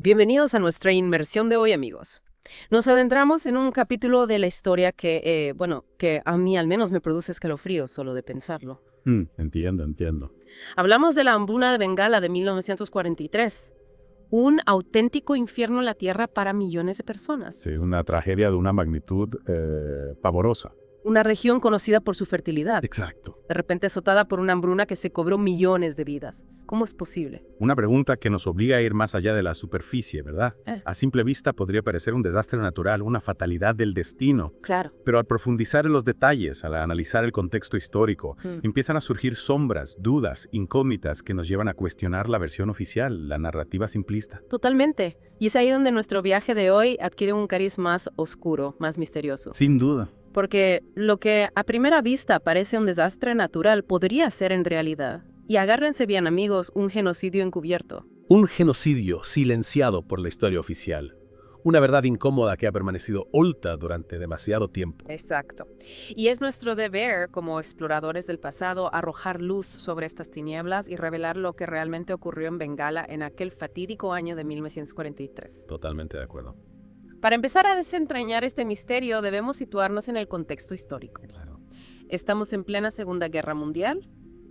Bienvenidos a nuestra inmersión de hoy, amigos. Nos adentramos en un capítulo de la historia que a mí al menos me produce escalofríos solo de pensarlo. Entiendo. Hablamos de la hambruna de Bengala de 1943. Un auténtico infierno en la tierra para millones de personas. Sí, una tragedia de una magnitud pavorosa. Una región conocida por su fertilidad. Exacto. De repente azotada por una hambruna que se cobró millones de vidas. ¿Cómo es posible? Una pregunta que nos obliga a ir más allá de la superficie, ¿verdad? Eh. A simple vista podría parecer un desastre natural, una fatalidad del destino. Claro. Pero al profundizar en los detalles, al analizar el contexto histórico, empiezan a surgir sombras, dudas, incógnitas que nos llevan a cuestionar la versión oficial, la narrativa simplista. Totalmente. Y es ahí donde nuestro viaje de hoy adquiere un cariz más oscuro, más misterioso. Sin duda. Porque lo que a primera vista parece un desastre natural podría ser en realidad, y agárrense bien amigos, un genocidio encubierto. Un genocidio silenciado por la historia oficial. Una verdad incómoda que ha permanecido oculta durante demasiado tiempo. Exacto. Y es nuestro deber como exploradores del pasado arrojar luz sobre estas tinieblas y revelar lo que realmente ocurrió en Bengala en aquel fatídico año de 1943. Totalmente de acuerdo. Para empezar a desentrañar este misterio, debemos situarnos en el contexto histórico. Claro. Estamos en plena Segunda Guerra Mundial.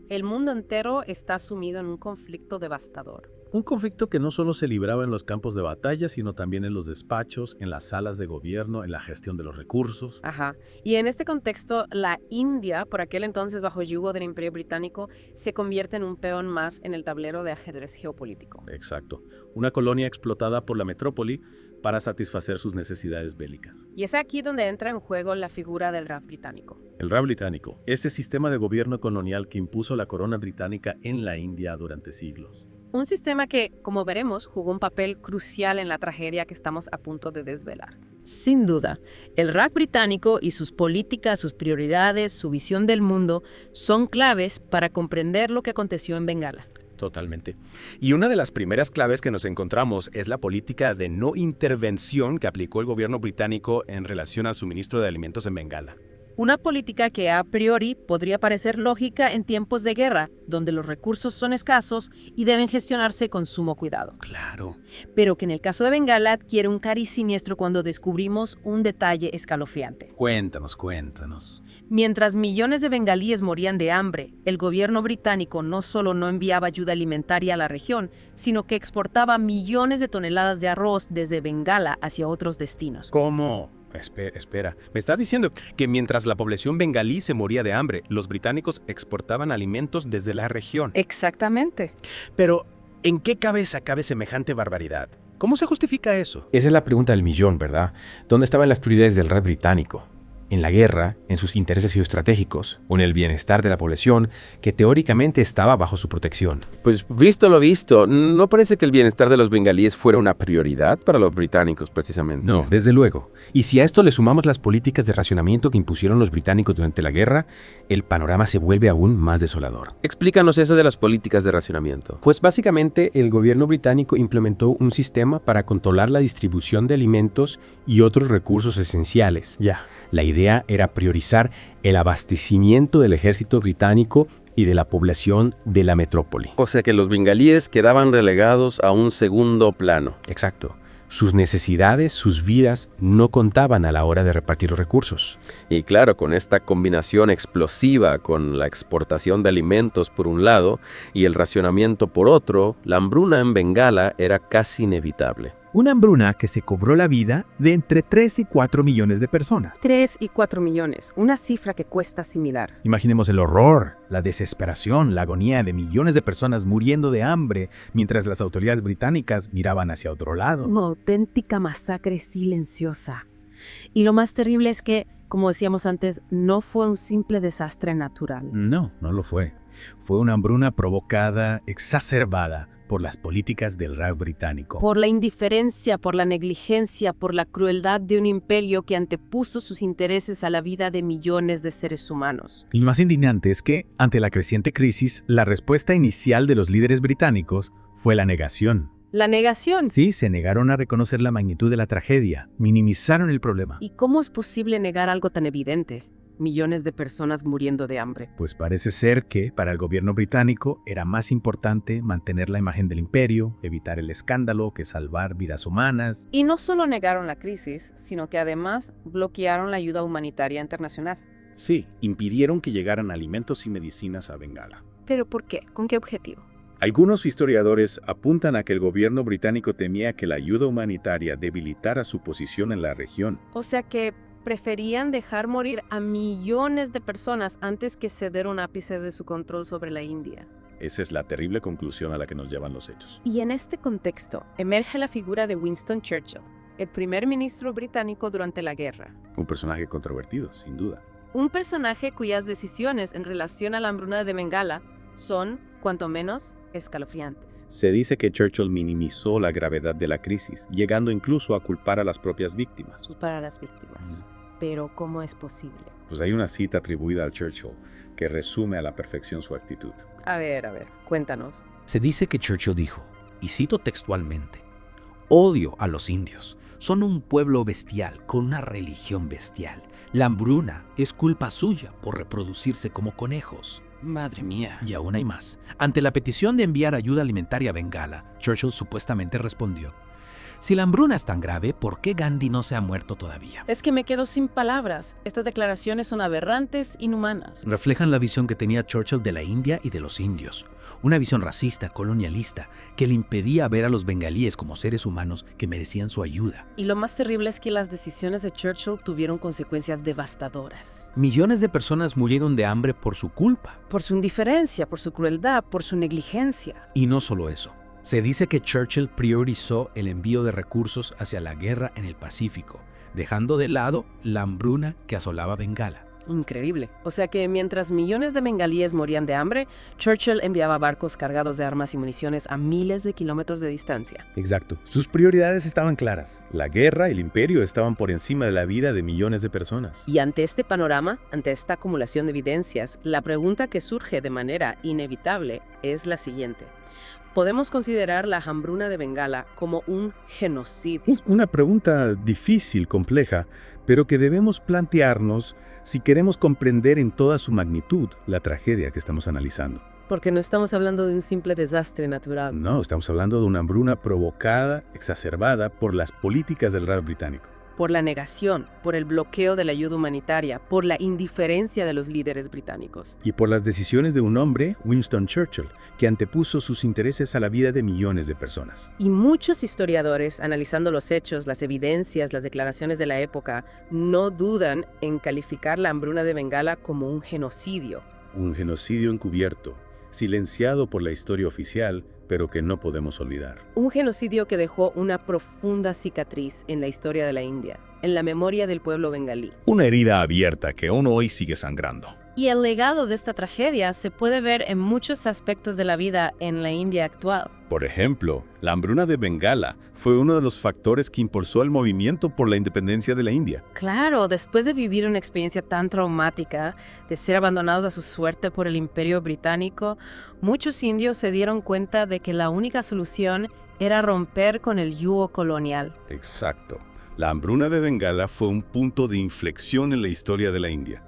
El mundo entero está sumido en un conflicto devastador. Un conflicto que no solo se libraba en los campos de batalla, sino también en los despachos, en las salas de gobierno, en la gestión de los recursos. Ajá. Y en este contexto, la India, por aquel entonces bajo yugo del Imperio Británico, se convierte en un peón más en el tablero de ajedrez geopolítico. Exacto. Una colonia explotada por la metrópoli para satisfacer sus necesidades bélicas. Y es aquí donde entra en juego la figura del Raj británico. El Raj británico, ese sistema de gobierno colonial que impuso la corona británica en la India durante siglos. Un sistema que, como veremos, jugó un papel crucial en la tragedia que estamos a punto de desvelar. Sin duda, el Raj británico y sus políticas, sus prioridades, su visión del mundo son claves para comprender lo que aconteció en Bengala. Totalmente. Y una de las primeras claves que nos encontramos es la política de no intervención que aplicó el gobierno británico en relación al suministro de alimentos en Bengala. Una política que a priori podría parecer lógica en tiempos de guerra, donde los recursos son escasos y deben gestionarse con sumo cuidado. Claro. Pero que en el caso de Bengala adquiere un cariz siniestro cuando descubrimos un detalle escalofriante. Cuéntanos. Mientras millones de bengalíes morían de hambre, el gobierno británico no solo no enviaba ayuda alimentaria a la región, sino que exportaba millones de toneladas de arroz desde Bengala hacia otros destinos. ¿Cómo? Espera. ¿Me estás diciendo que mientras la población bengalí se moría de hambre, los británicos exportaban alimentos desde la región? Exactamente. Pero, ¿en qué cabeza cabe semejante barbaridad? ¿Cómo se justifica eso? Esa es la pregunta del millón, ¿verdad? ¿Dónde estaban las prioridades del Raj británico? ¿En la guerra, en sus intereses geoestratégicos o en el bienestar de la población que teóricamente estaba bajo su protección? Pues visto lo visto, no parece que el bienestar de los bengalíes fuera una prioridad para los británicos precisamente. No, desde luego. Y si a esto le sumamos las políticas de racionamiento que impusieron los británicos durante la guerra, el panorama se vuelve aún más desolador. Explícanos eso de las políticas de racionamiento. Pues básicamente el gobierno británico implementó un sistema para controlar la distribución de alimentos y otros recursos esenciales. La idea era priorizar el abastecimiento del ejército británico y de la población de la metrópoli. O sea que los bengalíes quedaban relegados a un segundo plano. Exacto. Sus necesidades, sus vidas, no contaban a la hora de repartir los recursos. Y claro, con esta combinación explosiva con la exportación de alimentos por un lado y el racionamiento por otro, la hambruna en Bengala era casi inevitable. Una hambruna que se cobró la vida de entre 3 y 4 millones de personas. 3 y 4 millones, una cifra que cuesta asimilar. Imaginemos el horror, la desesperación, la agonía de millones de personas muriendo de hambre mientras las autoridades británicas miraban hacia otro lado. Una auténtica masacre silenciosa. Y lo más terrible es que, como decíamos antes, no fue un simple desastre natural. No lo fue. Fue una hambruna provocada, exacerbada por las políticas del Raj británico. Por la indiferencia, por la negligencia, por la crueldad de un imperio que antepuso sus intereses a la vida de millones de seres humanos. Y lo más indignante es que, ante la creciente crisis, la respuesta inicial de los líderes británicos fue la negación. La negación. Sí, se negaron a reconocer la magnitud de la tragedia, minimizaron el problema. ¿Y cómo es posible negar algo tan evidente? millones de personas muriendo de hambre. Pues parece ser que para el gobierno británico era más importante mantener la imagen del imperio, evitar el escándalo, que salvar vidas humanas. Y no solo negaron la crisis, sino que además bloquearon la ayuda humanitaria internacional. Sí, impidieron que llegaran alimentos y medicinas a Bengala. ¿Pero por qué? ¿Con qué objetivo? Algunos historiadores apuntan a que el gobierno británico temía que la ayuda humanitaria debilitara su posición en la región. O sea que preferían dejar morir a millones de personas antes que ceder un ápice de su control sobre la India. Esa es la terrible conclusión a la que nos llevan los hechos. Y en este contexto emerge la figura de Winston Churchill, el primer ministro británico durante la guerra. Un personaje controvertido, sin duda. Un personaje cuyas decisiones en relación a la hambruna de Bengala son, cuanto menos, escalofriantes. Se dice que Churchill minimizó la gravedad de la crisis, llegando incluso a culpar a las propias víctimas. Para las víctimas. Pero ¿cómo es posible? Pues hay una cita atribuida al Churchill que resume a la perfección su actitud. A ver, cuéntanos. Se dice que Churchill dijo, y cito textualmente, «Odio a los indios. Son un pueblo bestial con una religión bestial. La hambruna es culpa suya por reproducirse como conejos». Madre mía. Y aún hay más. Ante la petición de enviar ayuda alimentaria a Bengala, Churchill supuestamente respondió, «Si la hambruna es tan grave, ¿por qué Gandhi no se ha muerto todavía?» Es que me quedo sin palabras. Estas declaraciones son aberrantes, inhumanas. Reflejan la visión que tenía Churchill de la India y de los indios. Una visión racista, colonialista, que le impedía ver a los bengalíes como seres humanos que merecían su ayuda. Y lo más terrible es que las decisiones de Churchill tuvieron consecuencias devastadoras. Millones de personas murieron de hambre por su culpa. Por su indiferencia, por su crueldad, por su negligencia. Y no solo eso. Se dice que Churchill priorizó el envío de recursos hacia la guerra en el Pacífico, dejando de lado la hambruna que asolaba Bengala. Increíble. O sea que mientras millones de bengalíes morían de hambre, Churchill enviaba barcos cargados de armas y municiones a miles de kilómetros de distancia. Exacto. Sus prioridades estaban claras. La guerra y el imperio estaban por encima de la vida de millones de personas. Y ante este panorama, ante esta acumulación de evidencias, la pregunta que surge de manera inevitable es la siguiente. ¿Podemos considerar la hambruna de Bengala como un genocidio? Es una pregunta difícil, compleja, pero que debemos plantearnos si queremos comprender en toda su magnitud la tragedia que estamos analizando. Porque no estamos hablando de un simple desastre natural. No, estamos hablando de una hambruna provocada, exacerbada por las políticas del Reich británico. Por la negación, por el bloqueo de la ayuda humanitaria, por la indiferencia de los líderes británicos. Y por las decisiones de un hombre, Winston Churchill, que antepuso sus intereses a la vida de millones de personas. Y muchos historiadores, analizando los hechos, las evidencias, las declaraciones de la época, no dudan en calificar la hambruna de Bengala como un genocidio. Un genocidio encubierto, silenciado por la historia oficial, pero que no podemos olvidar. Un genocidio que dejó una profunda cicatriz en la historia de la India, en la memoria del pueblo bengalí. Una herida abierta que aún hoy sigue sangrando. Y el legado de esta tragedia se puede ver en muchos aspectos de la vida en la India actual. Por ejemplo, la hambruna de Bengala fue uno de los factores que impulsó el movimiento por la independencia de la India. Claro, después de vivir una experiencia tan traumática, de ser abandonados a su suerte por el Imperio Británico, muchos indios se dieron cuenta de que la única solución era romper con el yugo colonial. Exacto. La hambruna de Bengala fue un punto de inflexión en la historia de la India.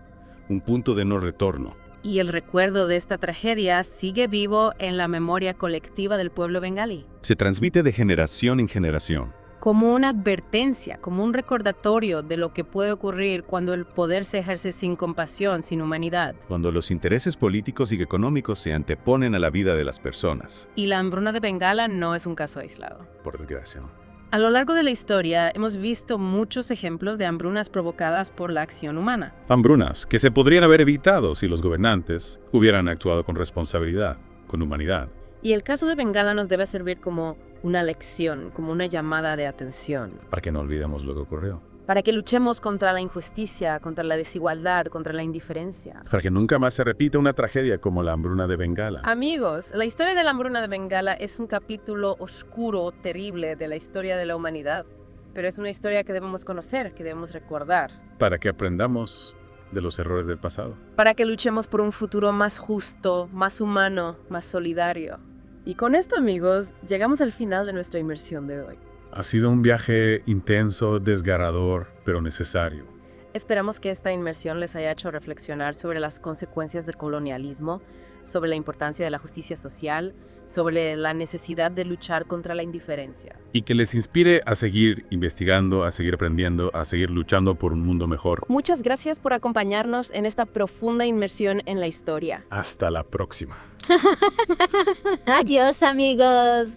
Un punto de no retorno. Y el recuerdo de esta tragedia sigue vivo en la memoria colectiva del pueblo bengalí. Se transmite de generación en generación. Como una advertencia, como un recordatorio de lo que puede ocurrir cuando el poder se ejerce sin compasión, sin humanidad. Cuando los intereses políticos y económicos se anteponen a la vida de las personas. Y la hambruna de Bengala no es un caso aislado. Por desgracia. A lo largo de la historia hemos visto muchos ejemplos de hambrunas provocadas por la acción humana. Hambrunas que se podrían haber evitado si los gobernantes hubieran actuado con responsabilidad, con humanidad. Y el caso de Bengala nos debe servir como una lección, como una llamada de atención. Para que no olvidemos lo que ocurrió. Para que luchemos contra la injusticia, contra la desigualdad, contra la indiferencia. Para que nunca más se repita una tragedia como la hambruna de Bengala. Amigos, la historia de la hambruna de Bengala es un capítulo oscuro, terrible de la historia de la humanidad. Pero es una historia que debemos conocer, que debemos recordar. Para que aprendamos de los errores del pasado. Para que luchemos por un futuro más justo, más humano, más solidario. Y con esto, amigos, llegamos al final de nuestra inmersión de hoy. Ha sido un viaje intenso, desgarrador, pero necesario. Esperamos que esta inmersión les haya hecho reflexionar sobre las consecuencias del colonialismo, sobre la importancia de la justicia social, sobre la necesidad de luchar contra la indiferencia. Y que les inspire a seguir investigando, a seguir aprendiendo, a seguir luchando por un mundo mejor. Muchas gracias por acompañarnos en esta profunda inmersión en la historia. Hasta la próxima. Adiós, amigos.